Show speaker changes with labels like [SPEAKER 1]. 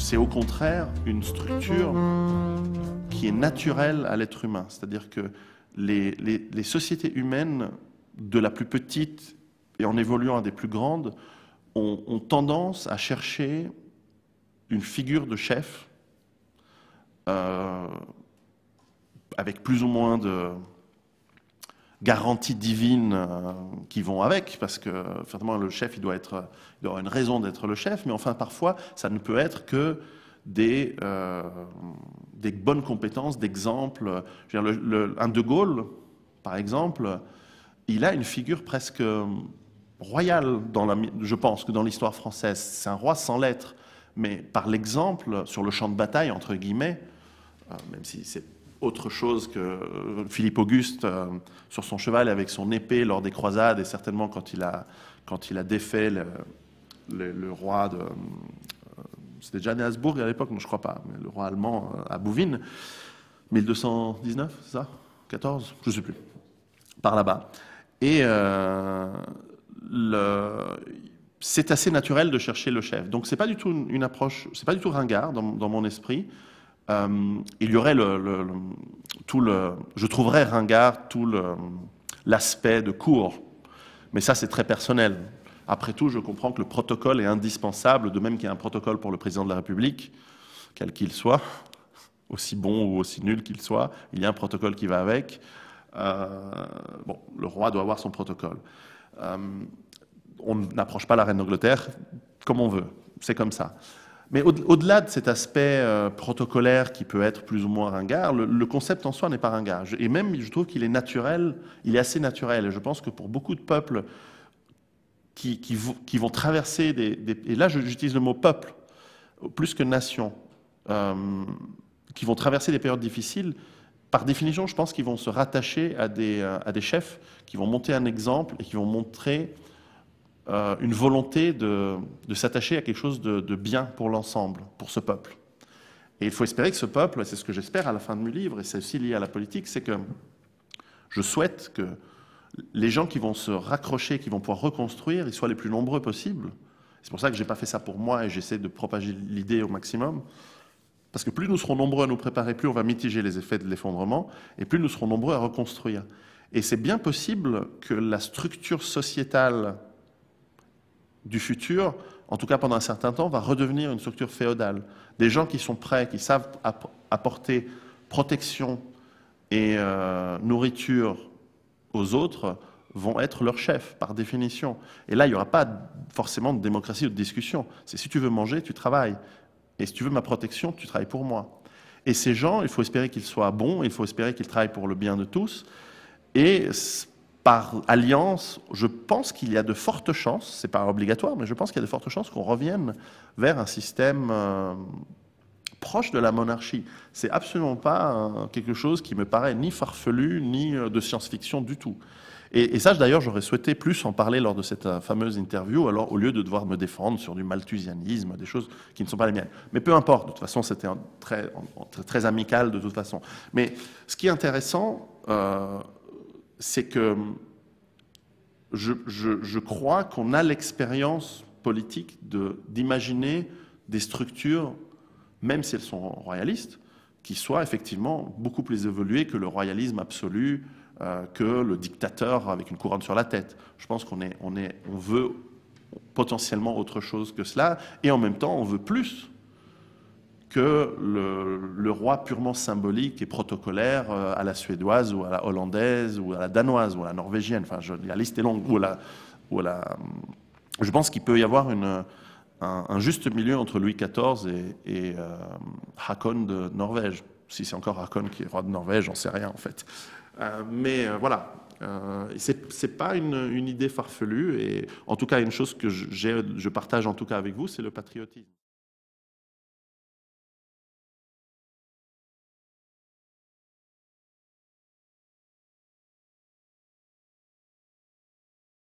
[SPEAKER 1] c'est au contraire une structure qui est naturelle à l'être humain. C'est-à-dire que les sociétés humaines, de la plus petite et en évoluant à des plus grandes, ont tendance à chercher une figure de chef avec plus ou moins de garanties divines qui vont avec, parce que finalement le chef il doit avoir une raison d'être le chef, mais enfin parfois ça ne peut être que des bonnes compétences, d'exemples. Un De Gaulle, par exemple, il a une figure presque royale, je pense, que dans l'histoire française. C'est un roi sans lettres, mais par l'exemple, sur le champ de bataille, entre guillemets, même si c'est autre chose que Philippe Auguste sur son cheval avec son épée lors des croisades, et certainement quand il a défait le roi de... C'était Jeanne Habsbourg à l'époque, non, je crois pas, mais le roi allemand à Bouvines, 1219, c'est ça 14, je sais plus, par là-bas. Et c'est assez naturel de chercher le chef. Donc c'est pas du tout une approche, c'est pas du tout ringard dans mon esprit. Il y aurait je trouverais ringard tout l'aspect de cour, mais ça c'est très personnel. Après tout, je comprends que le protocole est indispensable, de même qu'il y a un protocole pour le président de la République, quel qu'il soit, aussi bon ou aussi nul qu'il soit, il y a un protocole qui va avec. Bon, le roi doit avoir son protocole. On n'approche pas la reine d'Angleterre comme on veut, c'est comme ça. Mais au-delà de cet aspect protocolaire qui peut être plus ou moins ringard, le concept en soi n'est pas ringard. Et même, je trouve qu'il est naturel, il est assez naturel. Et je pense que pour beaucoup de peuples qui vont traverser et là j'utilise le mot peuple, plus que nation, qui vont traverser des périodes difficiles, par définition, je pense qu'ils vont se rattacher à des chefs qui vont monter un exemple et qui vont montrer une volonté de s'attacher à quelque chose de bien pour l'ensemble, pour ce peuple. Et il faut espérer que ce peuple, et c'est ce que j'espère à la fin de mon livre, et c'est aussi lié à la politique, c'est que je souhaite que les gens qui vont se raccrocher, qui vont pouvoir reconstruire, ils soient les plus nombreux possibles. C'est pour ça que je n'ai pas fait ça pour moi et j'essaie de propager l'idée au maximum. Parce que plus nous serons nombreux à nous préparer, plus on va mitiger les effets de l'effondrement, et plus nous serons nombreux à reconstruire. Et c'est bien possible que la structure sociétale du futur, en tout cas pendant un certain temps, va redevenir une structure féodale. Des gens qui sont prêts, qui savent apporter protection et nourriture aux autres vont être leurs chefs, par définition. Et là, il n'y aura pas forcément de démocratie ou de discussion. C'est si tu veux manger, tu travailles. Et si tu veux ma protection, tu travailles pour moi. Et ces gens, il faut espérer qu'ils soient bons, il faut espérer qu'ils travaillent pour le bien de tous. Et par alliance, je pense qu'il y a de fortes chances, c'est pas obligatoire, mais je pense qu'il y a de fortes chances qu'on revienne vers un système proche de la monarchie. C'est absolument pas quelque chose qui me paraît ni farfelu, ni de science-fiction du tout. Et ça, d'ailleurs, j'aurais souhaité plus en parler lors de cette fameuse interview, alors au lieu de devoir me défendre sur du malthusianisme, des choses qui ne sont pas les miennes. Mais peu importe, de toute façon, c'était très amical de toute façon. Mais ce qui est intéressant, c'est que je crois qu'on a l'expérience politique d'imaginer des structures, même si elles sont royalistes, qui soient effectivement beaucoup plus évoluées que le royalisme absolu, que le dictateur avec une couronne sur la tête. Je pense qu'on veut potentiellement autre chose que cela, et en même temps, on veut plus que le roi purement symbolique et protocolaire à la suédoise ou à la hollandaise ou à la danoise ou à la norvégienne. Enfin, la liste est longue. Je pense qu'il peut y avoir un juste milieu entre Louis XIV et Håkon de Norvège. Si c'est encore Håkon qui est roi de Norvège, j'en sais rien en fait. Mais voilà, c'est pas une idée farfelue, et en tout cas une chose que je partage en tout cas avec vous, c'est le patriotisme.